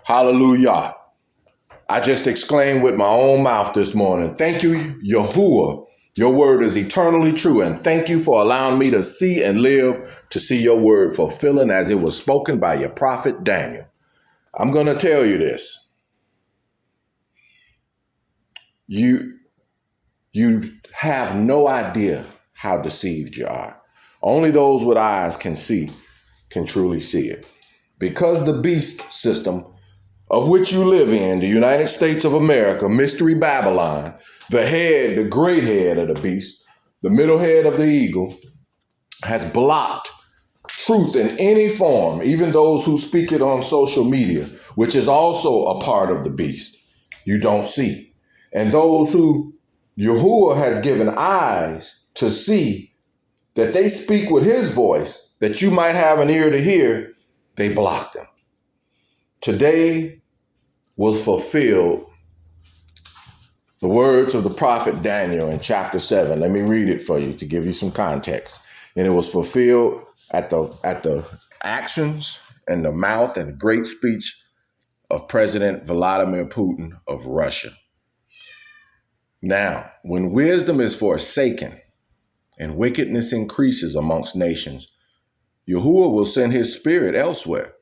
Hallelujah. I just exclaimed with my own mouth this morning, thank you, Yahuwah. Your word is eternally true. And thank you for allowing me to see and live to see your word fulfilling as it was spoken by your prophet Daniel. I'm going to tell you this. You have no idea how deceived you are. Only those with eyes can truly see it. Because the beast system of which you live in, the United States of America, Mystery Babylon, the head, the great head of the beast, the middle head of the eagle, has blocked truth in any form, even those who speak it on social media, which is also a part of the beast, you don't see. And those who Yahuwah has given eyes to see, that they speak with his voice, that you might have an ear to hear, they block them. Today was fulfilled the words of the prophet Daniel in chapter 7. Let me read it for you to give you some context. And it was fulfilled at the actions and the mouth and great speech of President Vladimir Putin of Russia. Now, when wisdom is forsaken and wickedness increases amongst nations, Yahuwah will send his spirit elsewhere.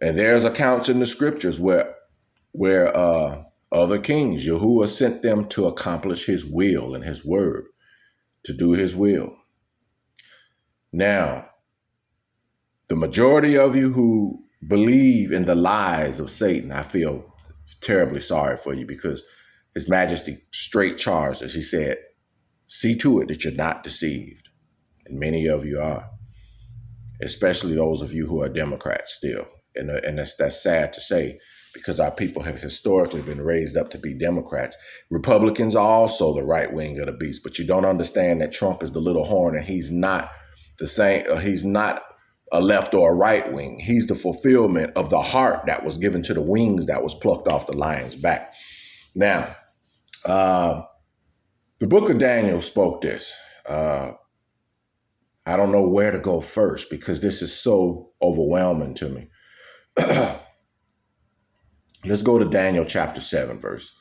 And there's accounts in the scriptures where other kings, Yahuwah sent them to accomplish his will and his word, to do his will. Now, the majority of you who believe in the lies of Satan, I feel terribly sorry for you, because His Majesty straight charged us. He said, see to it that you're not deceived. And many of you are, especially those of you who are Democrats still. And that's sad to say, because our people have historically been raised up to be Democrats. Republicans are also the right wing of the beast, but you don't understand that Trump is the little horn, and he's not the same. He's not a left or a right wing. He's the fulfillment of the heart that was given to the wings that was plucked off the lion's back. Now, the book of Daniel spoke this. I don't know where to go first, because this is so overwhelming to me. Let's go to Daniel chapter 7 verse.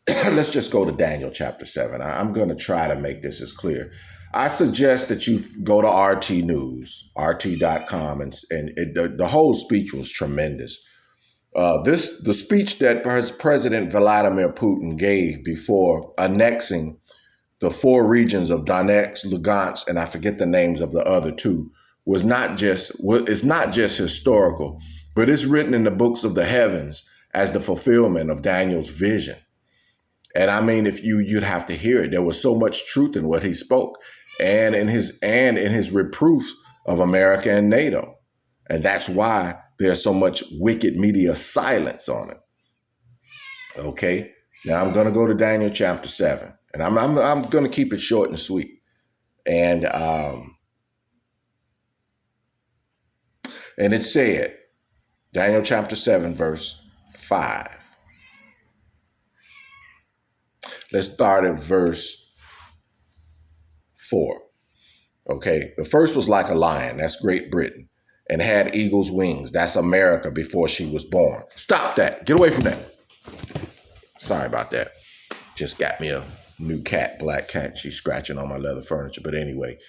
Let's just go to Daniel chapter 7. I'm going to try to make this as clear. I suggest that you go to RT News, RT.com, and the whole speech was tremendous. The speech that President Vladimir Putin gave before annexing the 4 regions of Donetsk, Lugansk, and I forget the names of the other 2, it's not just historical, but it's written in the books of the heavens as the fulfillment of Daniel's vision. And I mean, if you'd have to hear it. There was so much truth in what he spoke, and in his reproofs of America and NATO. And that's why there's so much wicked media silence on it. Okay, now I'm going to go to Daniel chapter 7, and I'm going to keep it short and sweet. And it said, Daniel chapter 7, verse 5. Let's start at verse 4. Okay, the first was like a lion. That's Great Britain. And had eagle's wings. That's America before she was born. Stop that. Get away from that. Sorry about that. Just got me a new cat, black cat. She's scratching on my leather furniture. But anyway,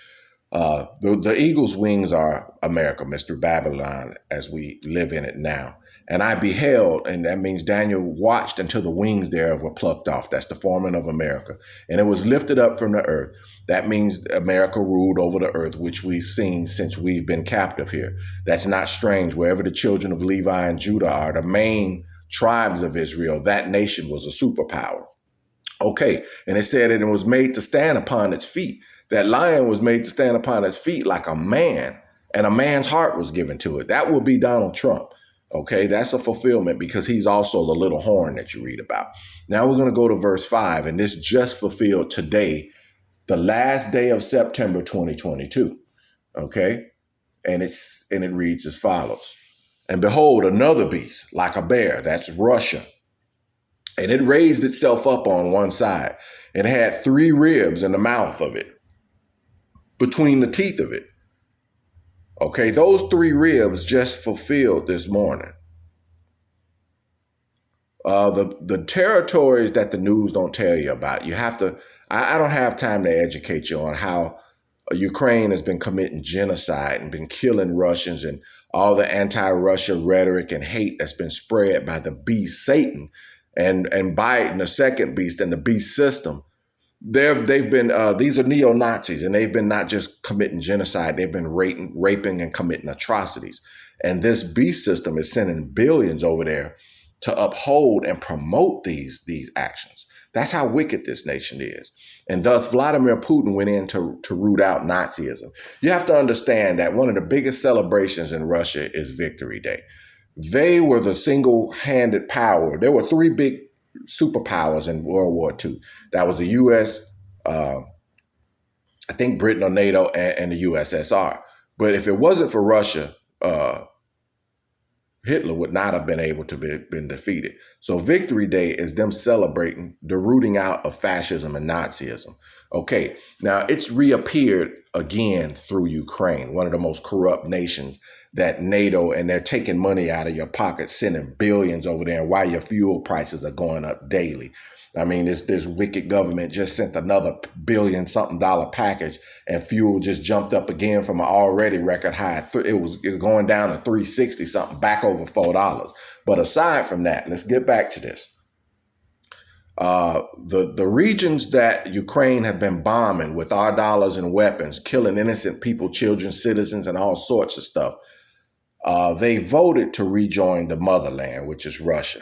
the eagle's wings are America, Mr. Babylon, as we live in it now. And I beheld, and that means Daniel watched until the wings thereof were plucked off. That's the forming of America. And it was lifted up from the earth. That means America ruled over the earth, which we've seen since we've been captive here. That's not strange. Wherever the children of Levi and Judah are, the main tribes of Israel, that nation was a superpower. Okay, and it said that it was made to stand upon its feet. That lion was made to stand upon its feet like a man, and a man's heart was given to it. That will be Donald Trump. Okay, that's a fulfillment, because he's also the little horn that you read about. Now we're going to go to verse 5, and this just fulfilled today, the last day of September 2022. Okay, and it reads as follows. And behold, another beast like a bear, that's Russia. And it raised itself up on one side. It had 3 ribs in the mouth of it, between the teeth of it. Okay, those 3 ribs just fulfilled this morning. The territories that the news don't tell you about. You have to. I don't have time to educate you on how Ukraine has been committing genocide and been killing Russians and all the anti-Russia rhetoric and hate that's been spread by the beast Satan and Biden, the second beast, and the beast system. They've been these are neo-Nazis, and they've been not just committing genocide, they've been raping and committing atrocities. And this beast system is sending billions over there to uphold and promote these actions. That's how wicked this nation is. And thus Vladimir Putin went in to root out Nazism. You have to understand that one of the biggest celebrations in Russia is Victory Day. They were the single-handed power. There were three big superpowers in World War II. That was the U.S., I think Britain or NATO, and the USSR. But if it wasn't for Russia, Hitler would not have been able to been defeated. So Victory Day is them celebrating the rooting out of fascism and Nazism. Okay, now it's reappeared again through Ukraine, one of the most corrupt nations that NATO, and they're taking money out of your pocket, sending billions over there, and while your fuel prices are going up daily. I mean, this wicked government just sent another billion-something dollar package, and fuel just jumped up again from an already record high. It was going down to $3.60 something, back over $4. But aside from that, let's get back to this. The regions that Ukraine have been bombing with our dollars and weapons, killing innocent people, children, citizens, and all sorts of stuff, they voted to rejoin the motherland, which is Russia.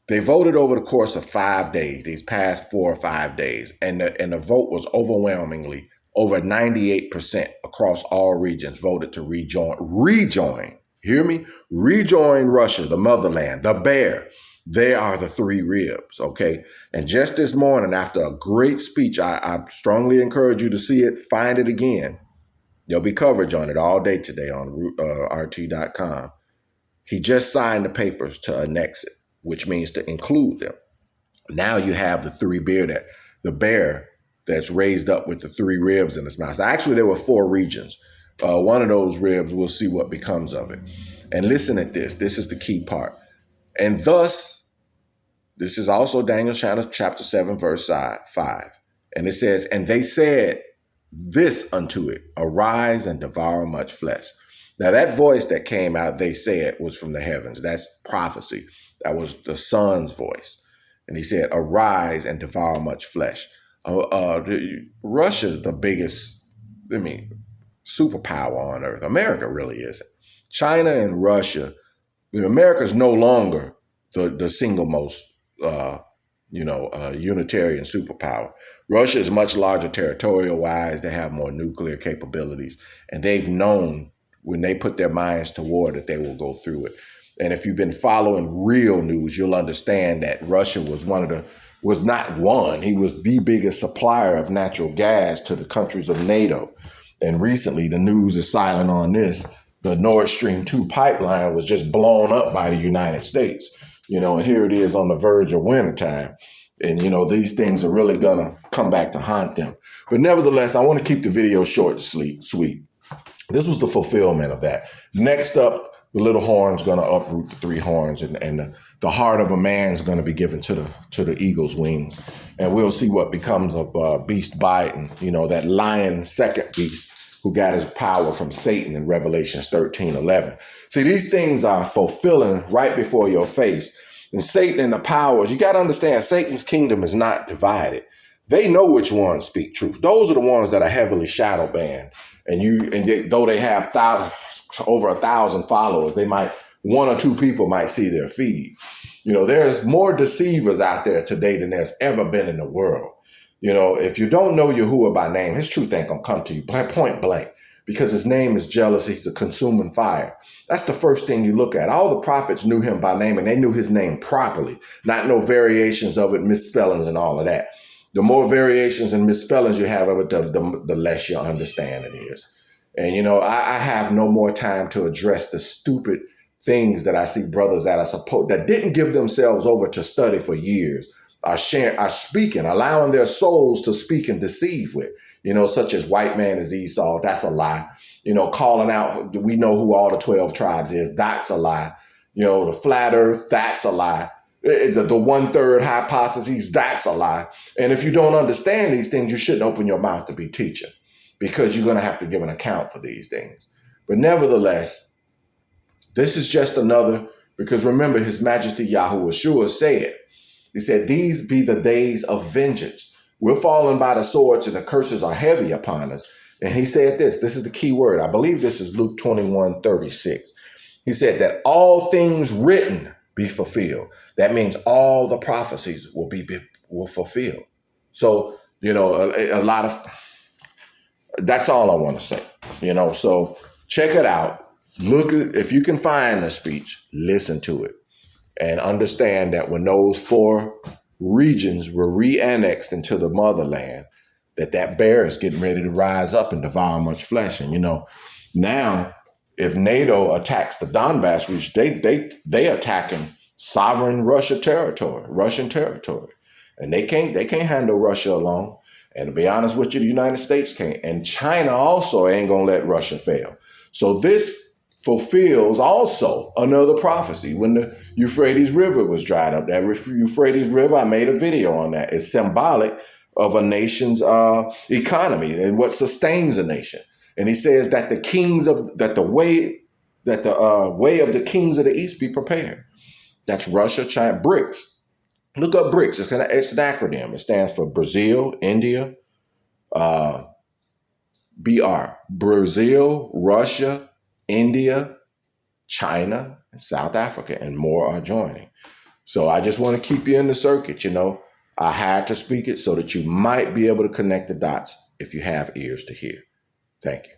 They voted over the course of 5 days, these past 4 or 5 days, and the vote was overwhelmingly over 98% across all regions voted to rejoin, hear me? Rejoin Russia, the motherland, the bear. They are the three ribs, okay? And just this morning, after a great speech, I strongly encourage you to see it, find it again. There'll be coverage on it all day today on RT.com. He just signed the papers to annex it, which means to include them. Now you have the bear that's raised up with the three ribs in its mouth. So actually, there were 4 regions. One of those ribs, we'll see what becomes of it. And listen at this. This is the key part. And thus, this is also Daniel chapter 7, verse 5. And it says, and they said this unto it, arise and devour much flesh. Now that voice that came out, they said, was from the heavens. That's prophecy. That was the Son's voice. And he said, arise and devour much flesh. Russia's the biggest, superpower on earth. America really isn't. China and Russia, America's no longer the single most, unitarian superpower. Russia is much larger territorial-wise. They have more nuclear capabilities. And they've known when they put their minds to war that they will go through it. And if you've been following real news, you'll understand that Russia was he was the biggest supplier of natural gas to the countries of NATO. And recently, the news is silent on this. The Nord Stream 2 pipeline was just blown up by the United States. And here it is on the verge of wintertime. And, these things are really going to come back to haunt them. But nevertheless, I want to keep the video short and sweet. This was the fulfillment of that. Next up, the little horn's going to uproot the 3 horns, and the heart of a man's going to be given to the eagle's wings. And we'll see what becomes of Beast Biden, that lion second beast who got his power from Satan in Revelation 13:11. See, these things are fulfilling right before your face. And Satan and the powers, you got to understand, Satan's kingdom is not divided. They know which ones speak truth. Those are the ones that are heavily shadow banned. Though they have over 1,000 followers, 1 or 2 people might see their feed. There's more deceivers out there today than there's ever been in the world. If you don't know Yahuwah by name, his truth ain't gonna come to you point blank, because his name is jealousy. He's a consuming fire. That's the first thing you look at. All the prophets knew him by name, and they knew his name properly, not no variations of it, misspellings and all of that. The more variations and misspellings you have of it, the less you understand it is. And, I have no more time to address the stupid things that I see brothers that didn't give themselves over to study for years are speaking, allowing their souls to speak and deceive with, such as white man is Esau. That's a lie. Calling out, we know who all the 12 tribes is. That's a lie. The flat earth, that's a lie. The 1/3 hypotheses, that's a lie. And if you don't understand these things, you shouldn't open your mouth to be teaching, because you're going to have to give an account for these things. But nevertheless, this is just another, because remember, His Majesty Yahushua said, he said, these be the days of vengeance. We're falling by the swords and the curses are heavy upon us. And he said this is the key word. I believe this is Luke 21:36. He said that all things written be fulfilled. That means all the prophecies will fulfill. So, a lot of, that's all I want to say, so check it out. Look, if you can find the speech, listen to it and understand that when those 4 regions were re-annexed into the motherland, that bear is getting ready to rise up and devour much flesh. And, now if NATO attacks the Donbass region, they attacking sovereign Russian territory. And they can't handle Russia alone. And to be honest with you, the United States can't. And China also ain't going to let Russia fail. So this fulfills also another prophecy. When the Euphrates River was dried up, that Euphrates River, I made a video on that. It's symbolic of a nation's economy and what sustains a nation. And he says that the way of the kings of the East be prepared. That's Russia, China, BRICS. Look up BRICS. It's an acronym. It stands for Brazil, India, BR, Brazil, Russia, India, China, and South Africa, and more are joining. So I just want to keep you in the circuit. I had to speak it so that you might be able to connect the dots if you have ears to hear. Thank you.